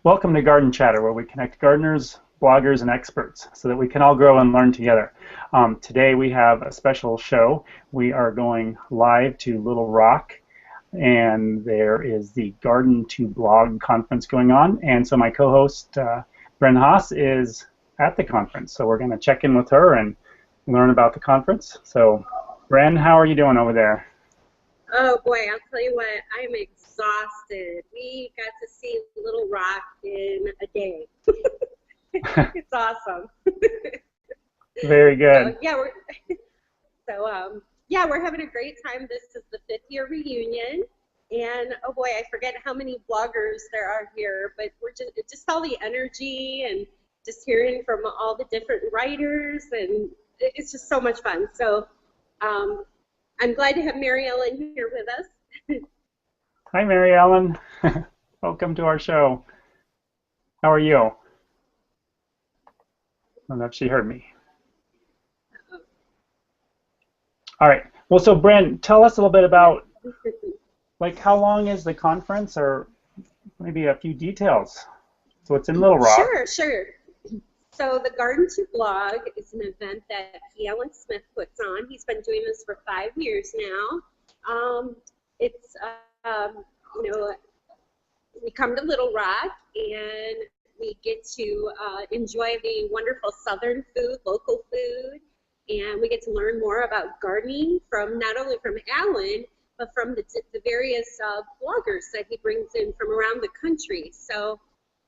Welcome to Garden Chatter, where we connect gardeners, bloggers, and experts so that we can all grow and learn together. Today we have a special show. We are going live to Little Rock, and there is the Garden to Blog conference going on. And so my co-host, Bren Haas, is at the conference. So we're going to check in with her and learn about the conference. So, Bren, how are you doing over there? Oh boy, I'll tell you what, I'm exhausted. We got to see Little Rock in a day. It's awesome. Very good. We're having a great time. This is the 5th year reunion, and oh boy, I forget how many bloggers there are here, but we're just all the energy and just hearing from all the different writers, and it's just so much fun. So I'm glad to have P.Allen here with us. Hi, P.Allen. Welcome to our show. How are you? I don't know if she heard me. All right. Well, so Bren, tell us a little bit about, like, how long is the conference, or maybe a few details. So it's in Little Rock. Sure. So the Garden to Blog is an event that P.Allen Smith puts on. He's been doing this for 5 years now. We come to Little Rock and we get to enjoy the wonderful Southern food, local food, and we get to learn more about gardening from not only from Allen, but from the various bloggers that he brings in from around the country. So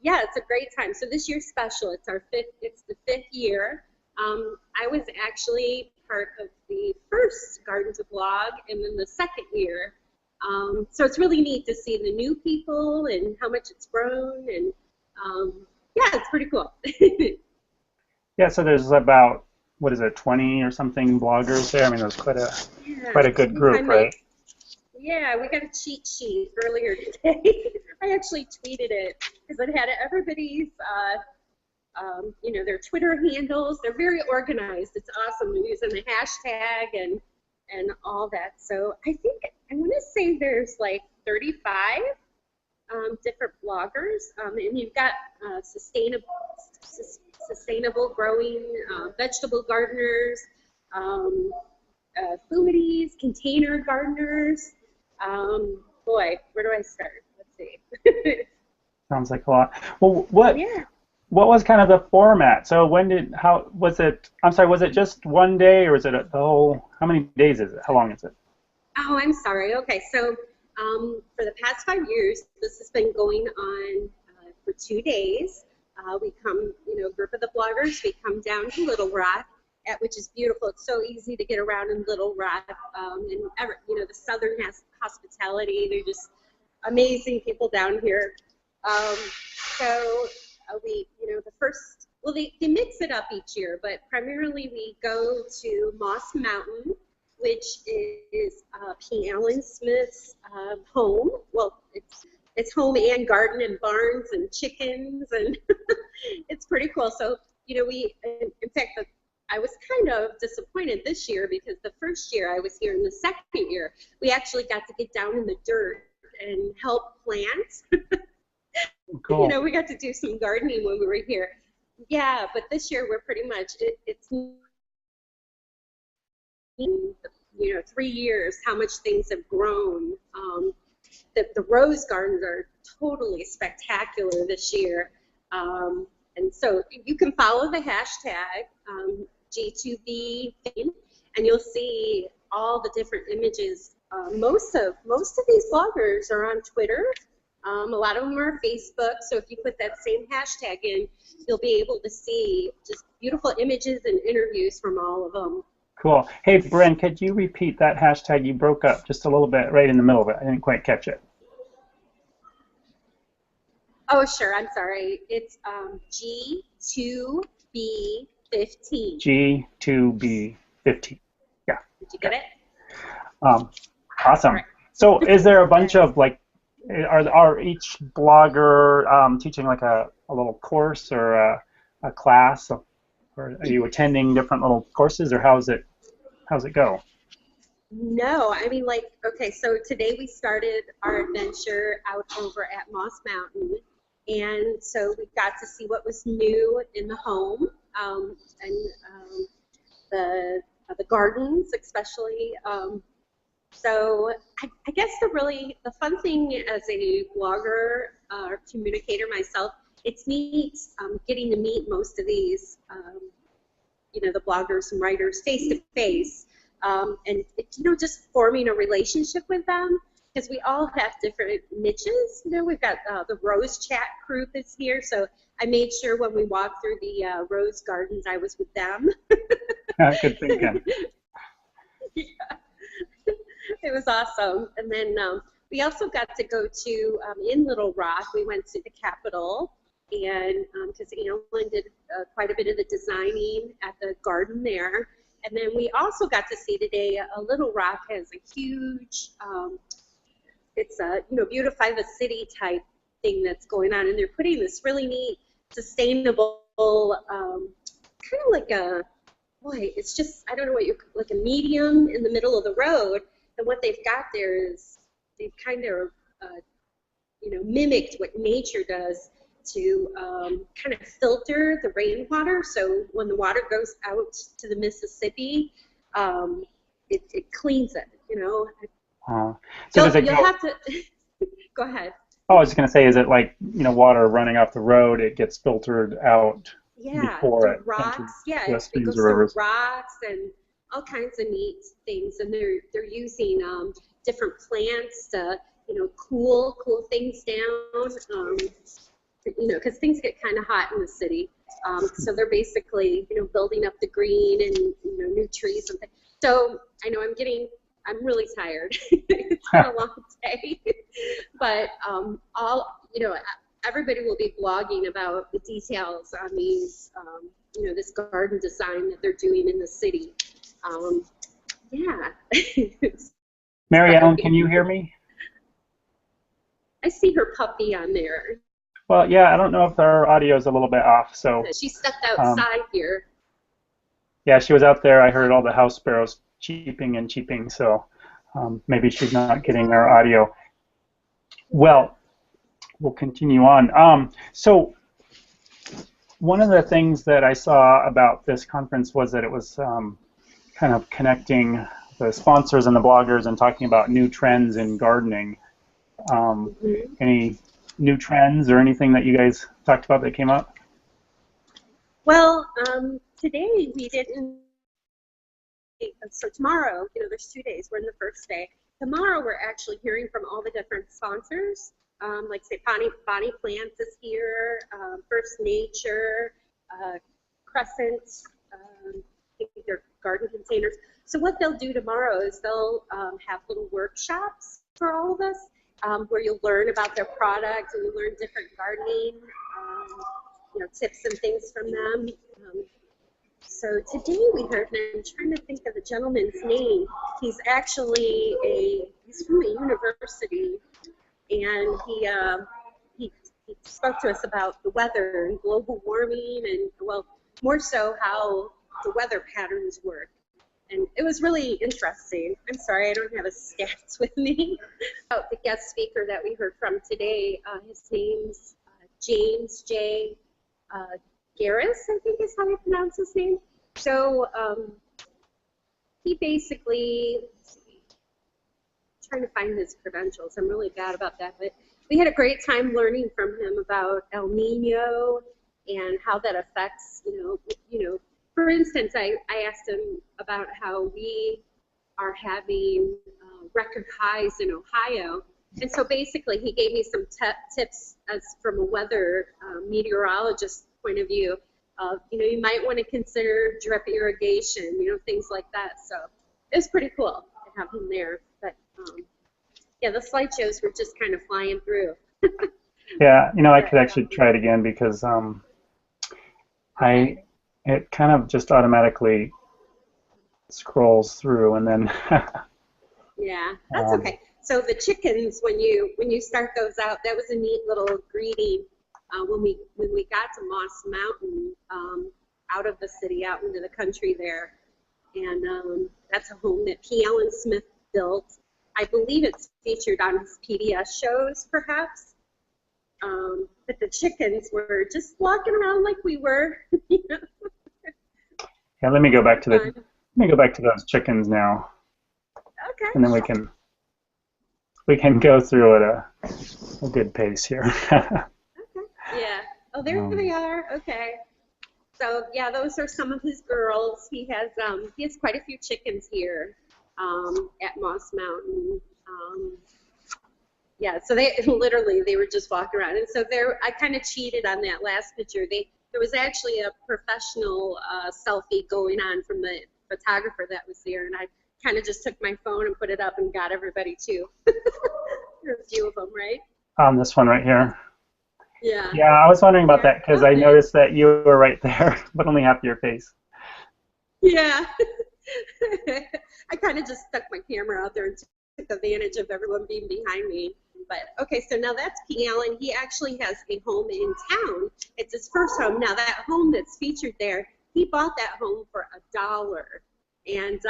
yeah, it's a great time. So this year's special. It's the 5th year. I was actually part of the first Garden to Blog, and then the 2nd year. So it's really neat to see the new people and how much it's grown, and yeah, it's pretty cool. Yeah. So there's about, what is it, 20 or something bloggers there? I mean, there's quite a good group, right? Yeah, we got a cheat sheet earlier today. I actually tweeted it because it had everybody's, their Twitter handles. They're very organized. It's awesome. They're using the hashtag and all that. So I want to say there's like 35 different bloggers, and you've got sustainable growing, vegetable gardeners, foodies, container gardeners. Boy, where do I start? Let's see. Sounds like a lot. Well, what was kind of the format? So was it just one day, or was it the whole, how many days is it? How long is it? Oh, I'm sorry. Okay, so for the past 5 years, this has been going on for 2 days. We come, a group of the bloggers, we come down to Little Rock, which is beautiful. It's so easy to get around in Little Rock, and the Southern hospitality. They're just amazing people down here. They mix it up each year, but primarily we go to Moss Mountain, which is P.Allen Smith's home. Well, it's home and garden and barns and chickens, and it's pretty cool. So, in fact, I was kind of disappointed this year because the first year I was here, and the 2nd year we actually got to get down in the dirt and help plant. Cool. We got to do some gardening when we were here. Yeah, but this year we're pretty much, it's 3 years, how much things have grown. The rose gardens are totally spectacular this year. And so you can follow the hashtag G2B, and you'll see all the different images. Most of these bloggers are on Twitter. A lot of them are Facebook. So if you put that same hashtag in, you'll be able to see just beautiful images and interviews from all of them. Cool. Hey, Bren, could you repeat that hashtag? You broke up just a little bit right in the middle of it. I didn't quite catch it. Oh, sure. I'm sorry. It's G2B15. G2B15. Yeah. Did you get it? Awesome. Right. So is there a bunch of, like, are each blogger teaching like a little course or a class, or are you attending different little courses, or how's it go? No, I mean, okay, so today we started our adventure out over at Moss Mountain, And so we got to see what was new in the home, and the gardens especially. So I guess the fun thing as a blogger or communicator myself, it's neat getting to meet most of these, the bloggers and writers face to face, and just forming a relationship with them, because we all have different niches. We've got the Rose Chat crew that's here, so I made sure when we walked through the rose gardens, I was with them. Good thinking. Yeah. It was awesome. And then we also got to go to, in Little Rock, we went to the Capitol, and because P.Allen did quite a bit of the designing at the garden there. And then we also got to see today, Little Rock has a huge, it's a, beautify the city type thing that's going on, and they're putting this really neat, sustainable, kind of like a, boy, it's just, I don't know what like a medium in the middle of the road. And what they've got there is they've kind of, mimicked what nature does to kind of filter the rainwater. So when the water goes out to the Mississippi, it cleans it, So does it you'll go, have to, go ahead. oh, I was just going to say, is it like, water running off the road, it gets filtered out before through it rocks. enters Yeah, the it streams goes or through rivers? rocks and all kinds of neat things, and they're using different plants to cool things down. Because things get kind of hot in the city, so they're basically building up the green and new trees and things. So I know I'm really tired. It's been a long day, but everybody will be blogging about the details on these, this garden design that they're doing in the city. Yeah. Mary Ellen, can you hear me? I see her puppy on there. Well, yeah, I don't know if our audio is a little bit off, so. She stepped outside here. Yeah, she was out there. I heard all the house sparrows cheeping and cheeping, so maybe she's not getting our audio. Well, we'll continue on. So one of the things that I saw about this conference was that it was kind of connecting the sponsors and the bloggers and talking about new trends in gardening. Any new trends or anything that you guys talked about that came up? Well, today we didn't. So tomorrow, there's 2 days. We're in the first day. Tomorrow we're actually hearing from all the different sponsors. Like say Bonnie Plants is here, First Nature, Crescent, I think they're garden containers. So what they'll do tomorrow is they'll have little workshops for all of us, where you'll learn about their products and you learn different gardening, tips and things from them. So today we heard, and I'm trying to think of the gentleman's name. He's actually he's from a university, and he spoke to us about the weather and global warming, and well, more so how the weather patterns work. And it was really interesting. I'm sorry, I don't have his stats with me. The guest speaker that we heard from today, his name's James J. Garris, I think is how you pronounce his name. So he basically, trying to find his credentials. I'm really bad about that, but we had a great time learning from him about El Nino and how that affects, for instance, I asked him about how we are having record highs in Ohio. And so basically he gave me some tips as from a weather meteorologist point of view. You might want to consider drip irrigation, things like that. So it was pretty cool to have him there. But yeah, the slideshows were just kind of flying through. Yeah, I could actually try it again because it kind of just automatically scrolls through and then. Yeah, that's okay. So the chickens, when you start those out, that was a neat little greeting when we got to Moss Mountain, out of the city, out into the country there, and that's a home that P.Allen Smith built. I believe it's featured on his PBS shows, perhaps. But the chickens were just walking around like we were. You know? Yeah, let me go back to Fun. those chickens now, Okay. and then we can go through at a good pace here. Okay. Yeah. Oh, there they are. Okay. So yeah, those are some of his girls. He has quite a few chickens here at Moss Mountain. Yeah, so they literally they were just walking around, and so there I kind of cheated on that last picture. There was actually a professional selfie going on from the photographer that was there, and I kind of just took my phone and put it up and got everybody too. There were a few of them, right? On this one right here. Yeah. Yeah, I was wondering about that because I Okay. noticed that you were right there, but only half your face. Yeah. I kind of just stuck my camera out there and took advantage of everyone being behind me. But okay, so now that's P.Allen. He actually has a home in town. It's his first home. Now that home that's featured there, he bought that home for $1, and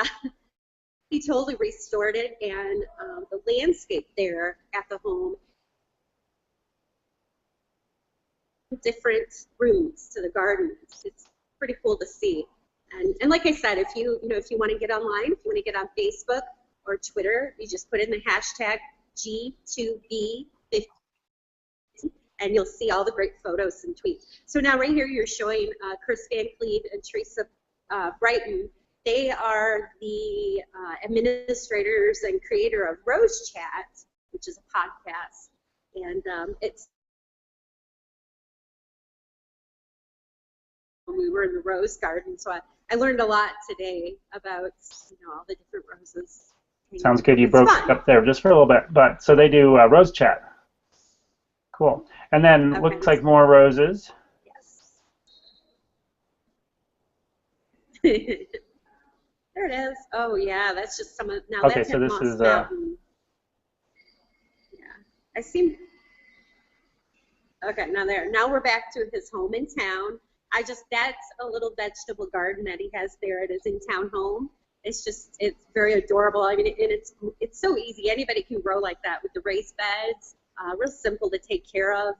he totally restored it. And the landscape there at the home, different rooms to the garden. It's pretty cool to see. And like I said, if if you want to get online, if you want to get on Facebook or Twitter, you just put in the hashtag G2B50 and you'll see all the great photos and tweets. So now right here you're showing Chris Van Cleve and Teresa Brighton. They are the administrators and creator of Rose Chat, which is a podcast. And it's when we were in the rose garden. So I learned a lot today about all the different roses. Sounds good. You It's broke fun. up there just for a little bit, but so they do rose chat. Cool. And then Okay. looks like more roses. Yes. There it is. Oh yeah, that's just some of now. Okay, That's so at this Moss is Mountain. Yeah, I seem. Okay, now we're back to his home in town. That's a little vegetable garden that he has there at his in-town home. It's very adorable. I mean, and it's so easy. Anybody can grow like that with the raised beds. Real simple to take care of.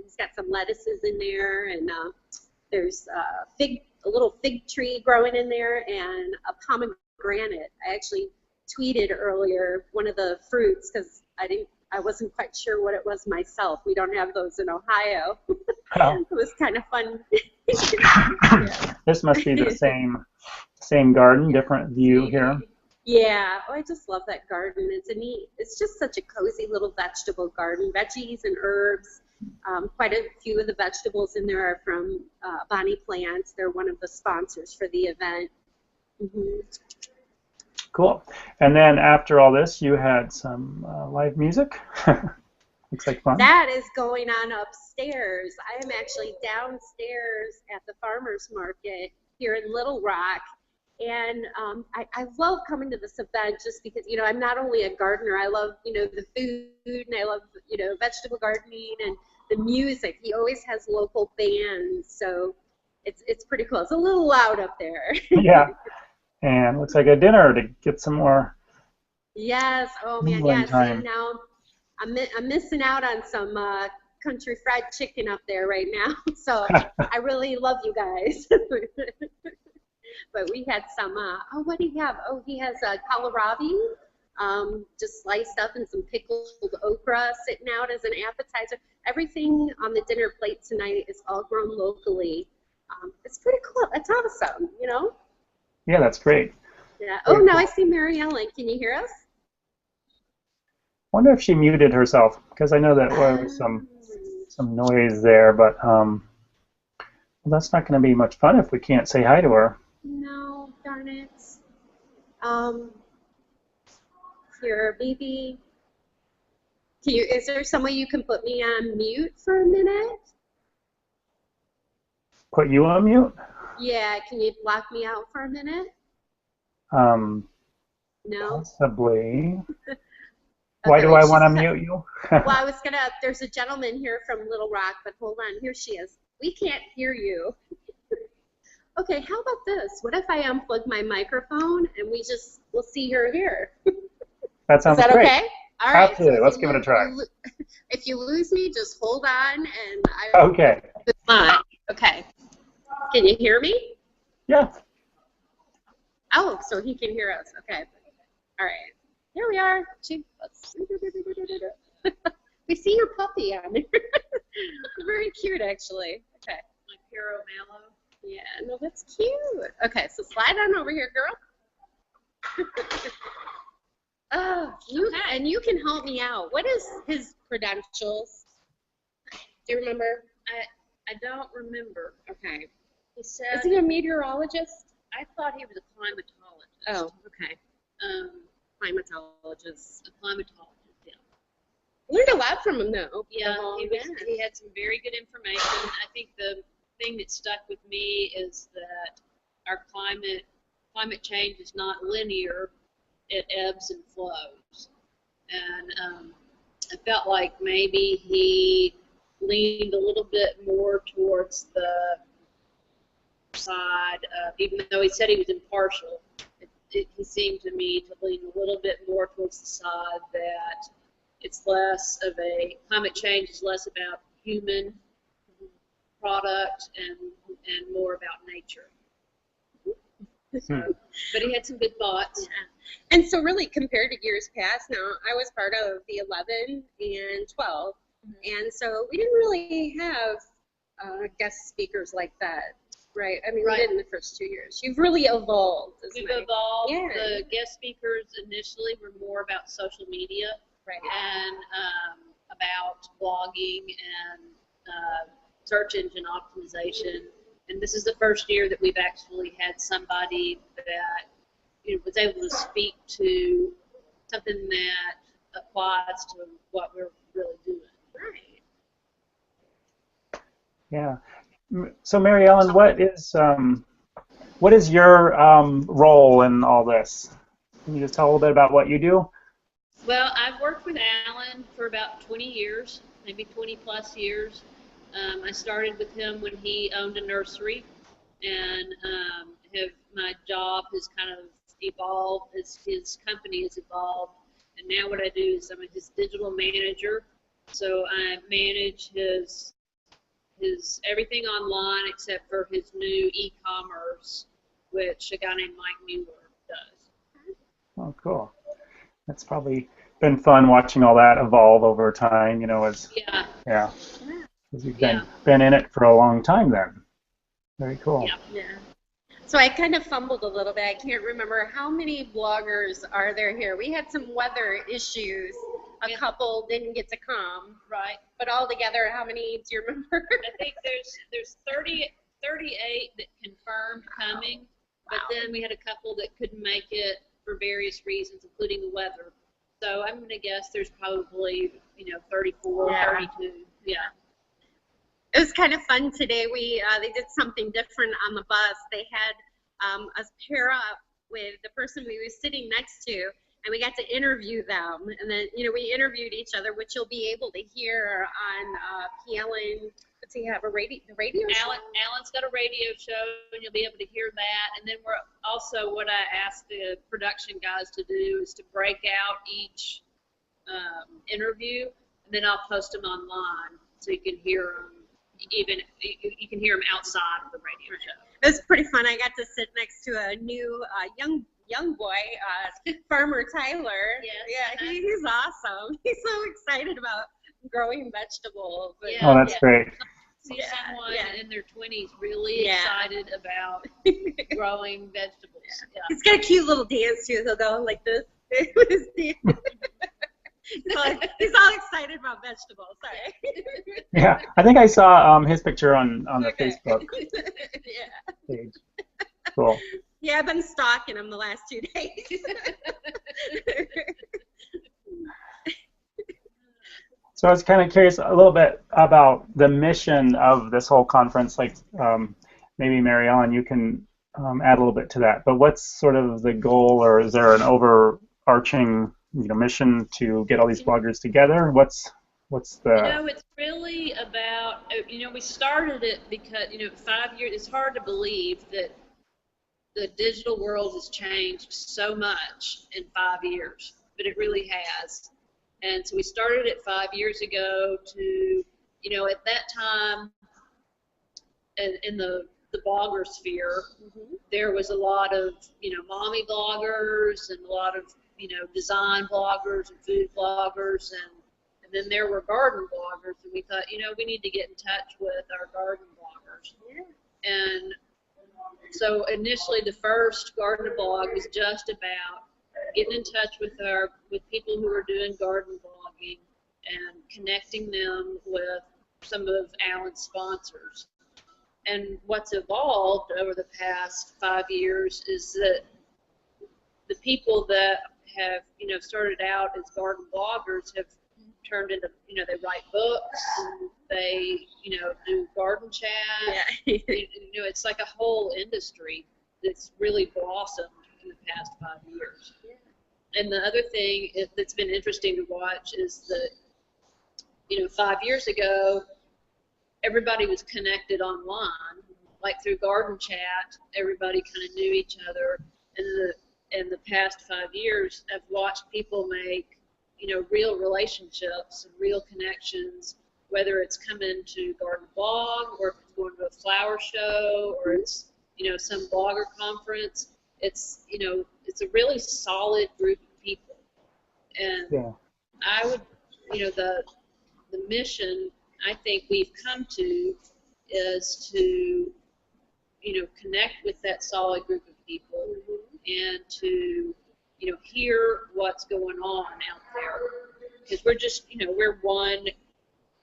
He's got some lettuces in there, and there's a little fig tree growing in there, and a pomegranate. I actually tweeted earlier one of the fruits because I wasn't quite sure what it was myself. We don't have those in Ohio. Oh. It was kind of fun. This must be the same garden, different view here. Yeah, oh, I just love that garden. It's just such a cozy little vegetable garden. Veggies and herbs. Quite a few of the vegetables in there are from Bonnie Plants. They're one of the sponsors for the event. Mm-hmm. Cool. And then after all this, you had some live music. Looks like fun. That is going on upstairs. I am actually downstairs at the farmers market here in Little Rock. And I love coming to this event just because, I'm not only a gardener, I love, the food, and I love, vegetable gardening and the music. He always has local bands, so it's pretty cool. It's a little loud up there. Yeah. And looks like a dinner to get some more Yes. Oh, man, mingling yeah. time. See, now I'm missing out on some country fried chicken up there right now, so I really love you guys. But we had some, what do you have? Oh, he has kohlrabi, just sliced up, and some pickled okra sitting out as an appetizer. Everything on the dinner plate tonight is all grown locally. It's pretty cool. It's awesome, Yeah, that's great. Yeah. Very Oh, now cool. I see Mary Ellen. Can you hear us? Wonder if she muted herself because I know that there was some noise there, but well, that's not going to be much fun if we can't say hi to her. No, darn it. Um, Here, maybe. Is there some way you can put me on mute for a minute? Put you on mute? Yeah, can you block me out for a minute? No? Possibly. Why Okay, do wait, I want to mute you? well, there's a gentleman here from Little Rock, but hold on, here she is. We can't hear you. Okay, how about this? What if I unplug my microphone and we'll see her here? That sounds Is that great. okay? All right. Absolutely. Let's give it a try. If you lose me, just hold on, and I Okay. will mine. Okay. Can you hear me? Yeah. Oh, so he can hear us. Okay. All right. Here we are. We see your puppy on there. Very cute, actually. Okay. My Puro Mallow. Yeah, no, that's cute. Okay, so slide on over here, girl. Oh, and you can help me out. What is his credentials? Do you remember? I don't remember. Okay. He said. Is he a meteorologist? I thought he was a climatologist. Oh, okay. Climatologist. A climatologist, yeah. Learned a lot from him, though. Yeah, he had some very good information. I think the thing that stuck with me is that our climate change is not linear. It ebbs and flows. And I felt like maybe he leaned a little bit more towards the side of, even though he said he was impartial, he seemed to me to lean a little bit more towards the side that it's less of a, climate change is less about human product and more about nature. So, but he had some good thoughts. Yeah. And so really compared to years past, now I was part of the 11 and 12, and so we didn't really have guest speakers like that, right? I mean, we did in the first 2 years. You've really evolved. We've evolved. Yeah. The guest speakers initially were more about social media and about blogging and search engine optimization. And this is the first year that we've actually had somebody that was able to speak to something that applies to what we're really doing. Right. Yeah. So Mary Ellen, what is your role in all this? Can you just tell a little bit about what you do? Well, I've worked with Alan for about 20 years, maybe 20 plus years. I started with him when he owned a nursery, and my job has kind of evolved as his company has evolved. And now what I do is I'm his digital manager, so I manage his everything online except for his new e-commerce, which a guy named Mike Mueller does. Oh, cool. That's probably been fun watching all that evolve over time, as because you've been in it for a long time then. Very cool. Yeah. So I kind of fumbled a little bit. I can't remember how many bloggers are there here. We had some weather issues. A couple didn't get to come. Right. But altogether, how many do you remember? I think there's 38 that confirmed coming, but then we had a couple that couldn't make it for various reasons, including the weather. So I'm going to guess there's probably 34, 32. Yeah. It was kind of fun today. They did something different on the bus. They had us pair up with the person we were sitting next to, and we got to interview them. And then, we interviewed each other, which you'll be able to hear on P.Allen. Does he have the radio show? Alan's got a radio show, and you'll be able to hear that. And then we're also, what I asked the production guys to do is to break out each interview, and then I'll post them online so you can hear them. Even you can hear them outside of the radio show. It was pretty fun. I got to sit next to a new young boy, Farmer Tyler. Yeah, he's awesome. He's so excited about growing vegetables. Oh, that's great. See someone in their 20s really excited about growing vegetables. Yeah. He's got a cute little dance too. He'll go like this with his dance. He's all excited about vegetables. Sorry. Yeah, I think I saw his picture on the Facebook page. Cool. Yeah, I've been stalking him the last 2 days. So I was kind of curious a little bit about the mission of this whole conference. Like maybe Mary Ellen, you can add a little bit to that. But what's sort of the goal, or is there an overarching mission to get all these bloggers together? What's the? It's really about, we started it because, 5 years, it's hard to believe that the digital world has changed so much in 5 years, but it really has. And so we started it 5 years ago to, at that time, in the blogger sphere, there was a lot of, mommy bloggers and a lot of, design bloggers and food bloggers, and then there were garden bloggers, and we thought, we need to get in touch with our garden bloggers. Yeah. And so initially the first garden blog was just about getting in touch with people who are doing garden blogging and connecting them with some of Allen's sponsors. And what's evolved over the past 5 years is that the people that have, started out as garden bloggers have turned into, they write books, they, do garden chat. Yeah. It's like a whole industry that's really blossomed in the past 5 years. Yeah. And the other thing that's been interesting to watch is that, 5 years ago, everybody was connected online, like through garden chat. Everybody kind of knew each other. And in the past 5 years, I've watched people make, real relationships and real connections, whether it's coming to garden blog or if it's going to a flower show or it's, some blogger conference. It's, it's a really solid group of people. And yeah. I would, the mission I think we've come to is to, connect with that solid group of people and to, hear what's going on out there. Because we're just, we're one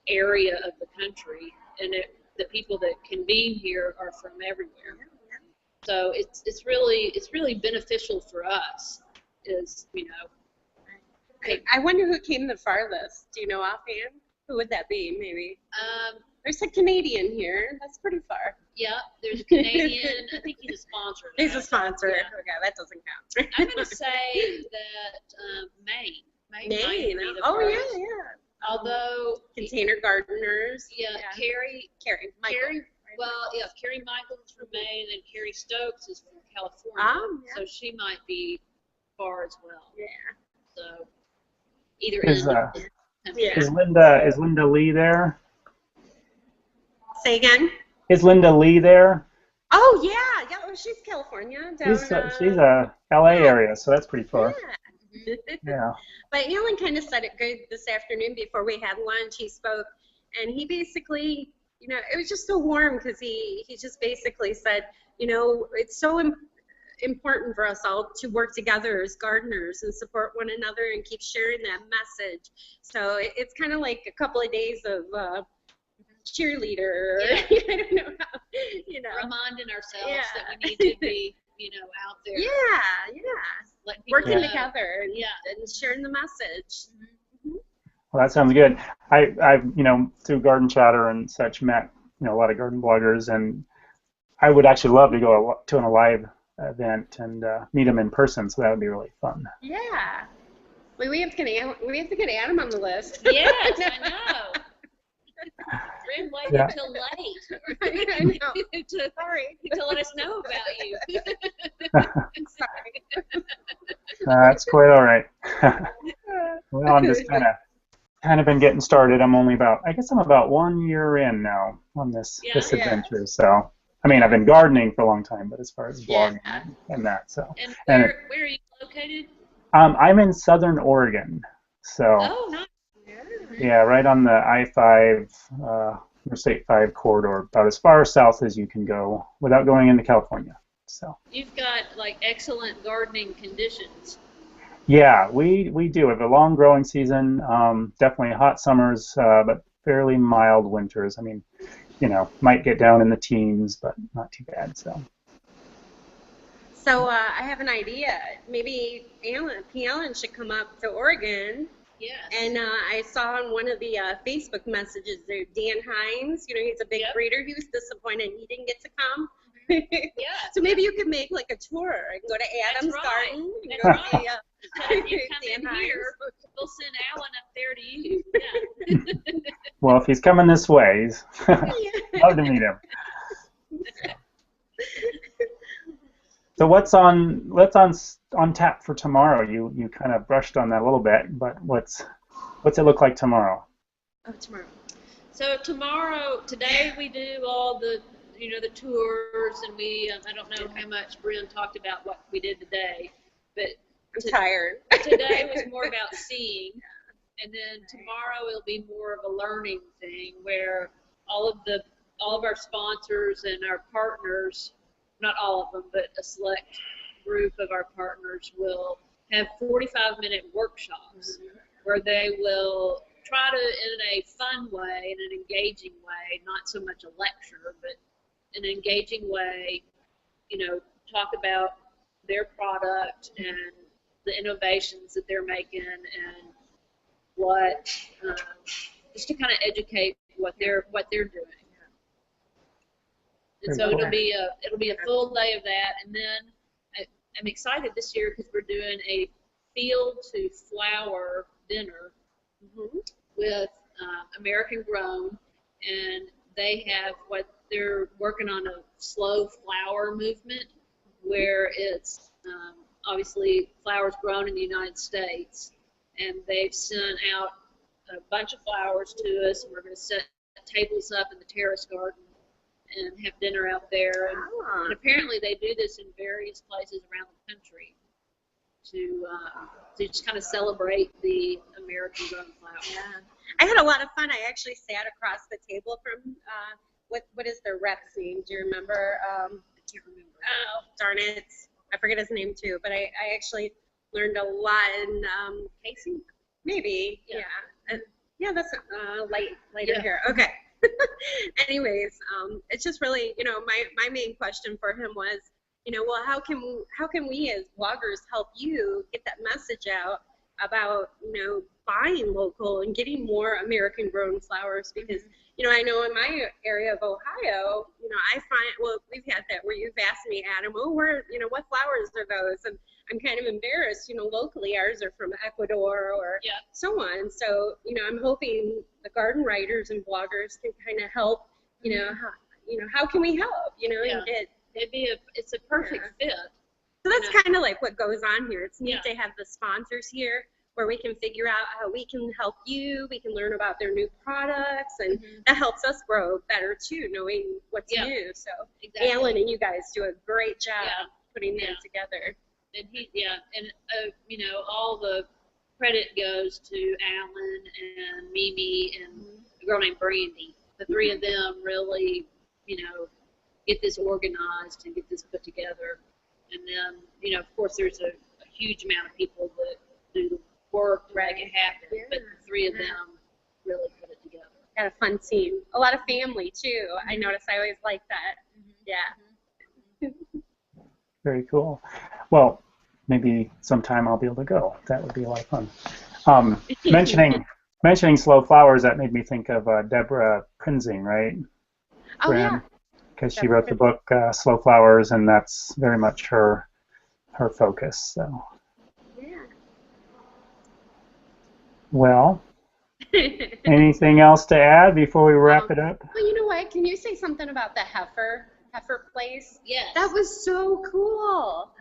area of the country, and the people that convene here are from everywhere. So it's really beneficial for us. I wonder who came the farthest. Do you know offhand? Who would that be? Maybe. There's a Canadian here. That's pretty far. Yeah, there's a Canadian. I think he's a sponsor. He's a sponsor. Yeah. Okay, that doesn't count. I'm going to say that Maine. Maine. Oh yeah, yeah. Although Container Gardeners. Yeah, Carrie. Well, yeah, Carrie Michaels is from Maine, and Carrie Stokes is from California. Yeah. So she might be far as well. Yeah. So either Is Linda Lee there? Say again? Is Linda Lee there? Oh yeah, yeah. Well, she's California. She's a LA area, so that's pretty far. Yeah. Yeah. But Alan kind of said it good this afternoon before we had lunch. He spoke, and he basically, it was just so warm because he just basically said, it's so important for us all to work together as gardeners and support one another and keep sharing that message. So it's kind of like a couple of days of cheerleader. Yeah. I don't know how, reminding ourselves that we need to be, out there. Yeah. Working together and, and sharing the message. Mm-hmm. Well, that sounds good. I've through Garden Chatter and such met, a lot of garden bloggers, and I would actually love to go to a live event and meet them in person, so that would be really fun. Yeah. Well, we have to get Adam on the list. Yes, I know. Ren waited until late I know. to let us know about you. Sorry. That's quite all right. Well, I'm just kind of been getting started. I'm about 1 year in now on this adventure. So, I mean, I've been gardening for a long time, but as far as blogging and that, so. And where are you located? I'm in Southern Oregon, so. Oh, nice. Yeah, right on the I-5, Interstate 5 corridor, about as far south as you can go without going into California. So. You've got excellent gardening conditions. Yeah, we do. We have a long growing season, definitely hot summers, but fairly mild winters. I mean, might get down in the teens, but not too bad. So I have an idea. Maybe P.Allen should come up to Oregon. Yes. And I saw on one of the Facebook messages there, Dan Hines, he's a big breeder. He was disappointed he didn't get to come. Yeah. So maybe you could make like a tour and go to Adam's garden. That's right. If you come in here, we'll send Alan up there to you. Yeah. Well, if he's coming this way, love to meet him. So what's on tap for tomorrow? You kind of brushed on that a little bit, but what's What's it look like tomorrow? Oh, tomorrow. So today we do all the, the tours, and I don't know how much Bryn talked about what we did today, but I'm tired. today was more about seeing, and then tomorrow it'll be more of a learning thing where all of our sponsors and our partners, not all of them, but a select group of our partners will have 45-minute workshops where they will try to, in a fun way, in an engaging way, not so much a lecture, but an engaging way, talk about their product and the innovations that they're making and what, just to kind of educate what they're doing. And so it'll be a full day of that, and then I'm excited this year because we're doing a field to flower dinner with American Grown, and they have what they're working on, a slow flower movement where it's obviously flowers grown in the United States, and they've sent out a bunch of flowers to us, and we're going to set tables up in the terrace garden and have dinner out there. And apparently they do this in various places around the country to just kind of celebrate the American grown flower. Yeah. I had a lot of fun. I actually sat across the table from, what is their rep's name? Do you remember? I can't remember. Oh, darn it. I forget his name too, but I actually learned a lot in Casey? Maybe. Yeah. Yeah, that's later Yeah. here. Okay. Anyways, it's just really, my main question for him was, well, how can we as bloggers help you get that message out about, buying local and getting more American grown flowers? Because, I know in my area of Ohio, I find, well, we've had that where you've asked me, Adam, what flowers are those? And I'm kind of embarrassed, locally ours are from Ecuador or so on. So, I'm hoping the garden writers and bloggers can kind of help, how can we help, and get. It's a perfect fit. So that's kind of like what goes on here. It's neat to have the sponsors here where we can figure out how we can help you. We can learn about their new products, and that helps us grow better too, knowing what's new. So P.Allen and you guys do a great job putting that together. And all the credit goes to Alan and Mimi and a girl named Brandy. The three of them really, get this organized and get this put together. And then, of course, there's a huge amount of people that do the work to make it happen, but the three of them really put it together. Got a fun team. A lot of family, too. I notice I always like that. Yeah. Very cool. Well, maybe sometime I'll be able to go. That would be a lot of fun. Mentioning slow flowers, that made me think of Deborah Prinzing, right? Oh, yeah. Because she wrote the book Slow Flowers, and that's very much her focus. So. Yeah. Well, anything else to add before we wrap it up? Well, you know what? Can you say something about the heifer place? Yes. That was so cool.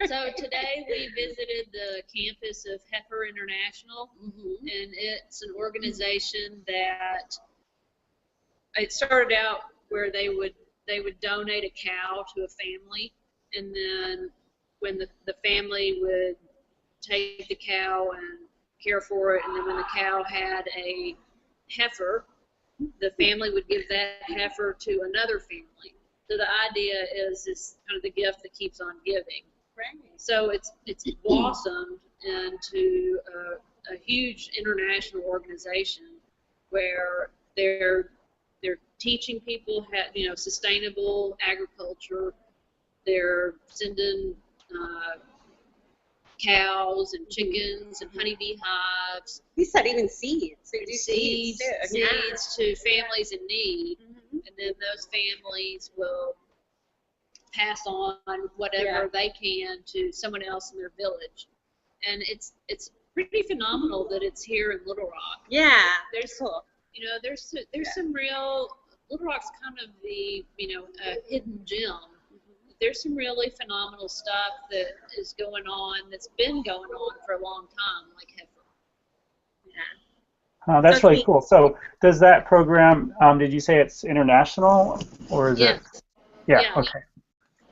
So today we visited the campus of Heifer International, and it's an organization that it started out where they would donate a cow to a family, and then when the family would take the cow and care for it, and then when the cow had a heifer, the family would give that heifer to another family. So the idea is this kind of the gift that keeps on giving. Right. So it's blossomed into a huge international organization where they're teaching people sustainable agriculture. They're sending cows and chickens and honeybee hives. You said even seeds. They do Seeds to families in need, and then those families will pass on whatever they can to someone else in their village. And it's pretty phenomenal that it's here in Little Rock. Yeah, there's cool. There's some real, Little Rock's kind of the a hidden gem. There's some really phenomenal stuff that is going on, that's been going on for a long time, like heifer. So That's it's really neat. cool. So does that program, did you say it's international or is it? Yes. Yeah, Yeah. okay.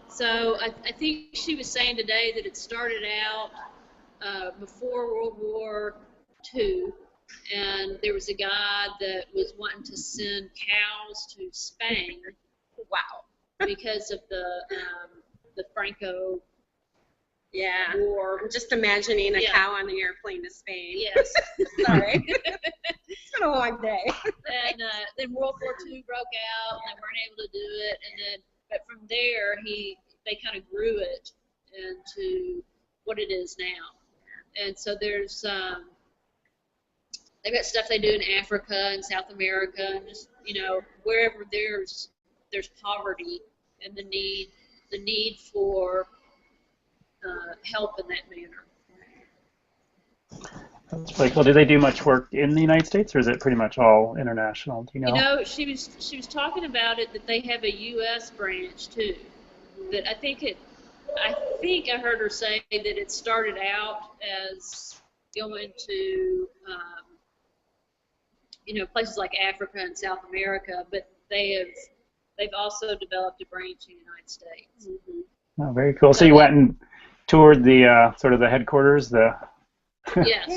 So I think she was saying today that it started out before World War II, and there was a guy that was wanting to send cows to Spain Wow. because of the Franco Yeah. War. I'm just imagining a Yeah. cow on an airplane to Spain. Yes. Sorry. It's been a long day. And then World War II broke out, and they weren't able to do it. And then, but from there, they kind of grew it into what it is now. And so there's they've got stuff they do in Africa and South America, and just wherever there's poverty and the need for help in that manner. That's really cool. Do they do much work in the United States or is it pretty much all international? Do you know? She was talking about it that they have a U.S. branch too. That I think I heard her say that it started out as going to places like Africa and South America, but they've also developed a branch in the United States. Mm-hmm. Oh, very cool. So you went and toured the sort of the headquarters, the Yes.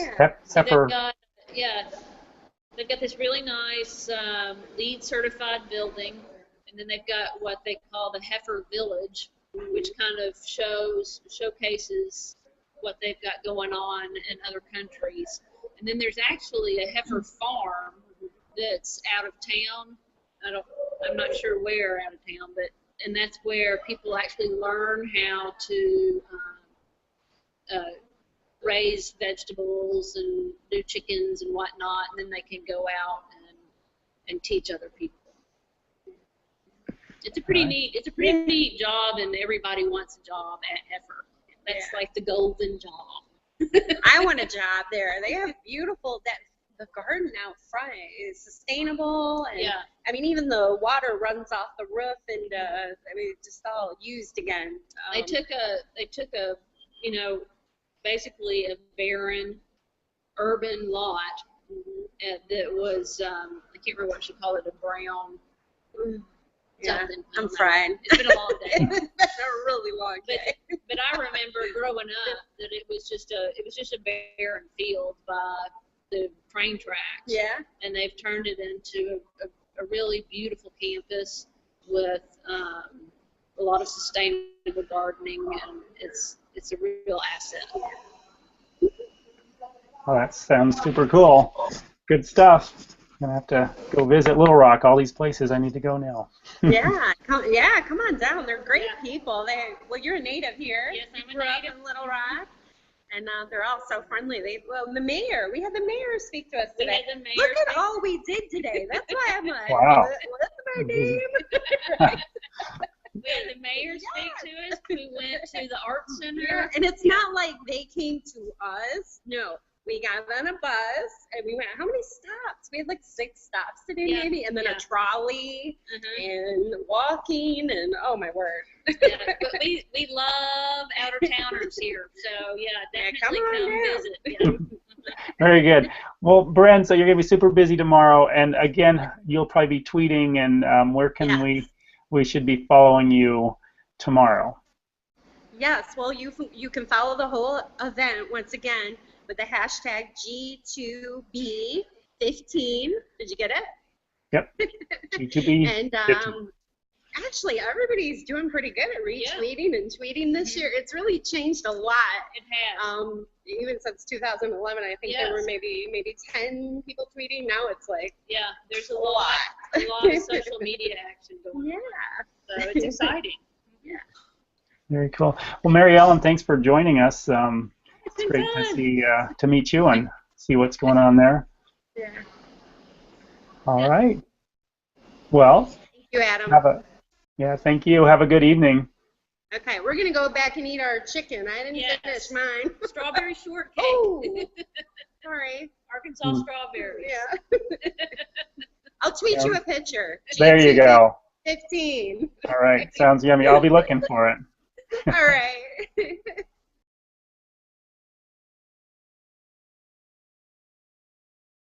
So they've got this really nice LEED certified building, and then they've got what they call the Heifer Village, which kind of showcases what they've got going on in other countries. And then there's actually a heifer farm that's out of town. I'm not sure where out of town, and that's where people actually learn how to raise vegetables and do chickens and whatnot, and then they can go out and teach other people. It's a pretty neat job, and everybody wants a job at Heifer. That's like the golden job. I want a job there. They have the garden out front is sustainable, and I mean, even the water runs off the roof, and it's just all used again. They took a basically a barren urban lot that was I can't remember what she called it, a brown something. I'm fried. It's been a long day. It's been a really long day. But I remember growing up that it was just a barren field by the train tracks. Yeah. And they've turned it into a really beautiful campus with a lot of sustainable gardening, and it's a real asset. Oh, that sounds super cool. Good stuff. I'm gonna have to go visit Little Rock. All these places I need to go now. Come on down. They're great people. You're a native here. Yes, I'm a grew native. up in Little Rock, and they're all so friendly. The mayor. We had the mayor speak to us today. We had the mayor Look at all we did today. That's why I'm like, Wow. what's my name? We had the mayor speak to us. We went to the art center. Yeah, and it's not like they came to us. No. We got on a bus, and we went, how many stops? We had like 6 stops today, maybe, and then a trolley, and walking, and oh my word. Yeah, but we love outer-towners here, so definitely come visit. Yeah. Very good. Well, Bren, so you're going to be super busy tomorrow, and again, you'll probably be tweeting, and where can we should be following you tomorrow? Yes, well, you can follow the whole event, once again, with the hashtag G2B15. Did you get it? Yep. G2B. And actually, everybody's doing pretty good at retweeting and tweeting this year. It's really changed a lot. It has. Even since 2011, I think there were maybe 10 people tweeting. Now it's like there's a lot of social media action going on. So it's exciting. Yeah. Very cool. Well, Mary Ellen, thanks for joining us. It's great fun. to meet you and see what's going on there. Yeah. All right. Well, thank you, Adam. Thank you. Have a good evening. Okay, we're gonna go back and eat our chicken. I didn't finish mine. Strawberry shortcake. Oh, sorry. Arkansas strawberries. Yeah. I'll tweet you a picture. There you go. 15. All right. Sounds yummy. I'll be looking for it. All right.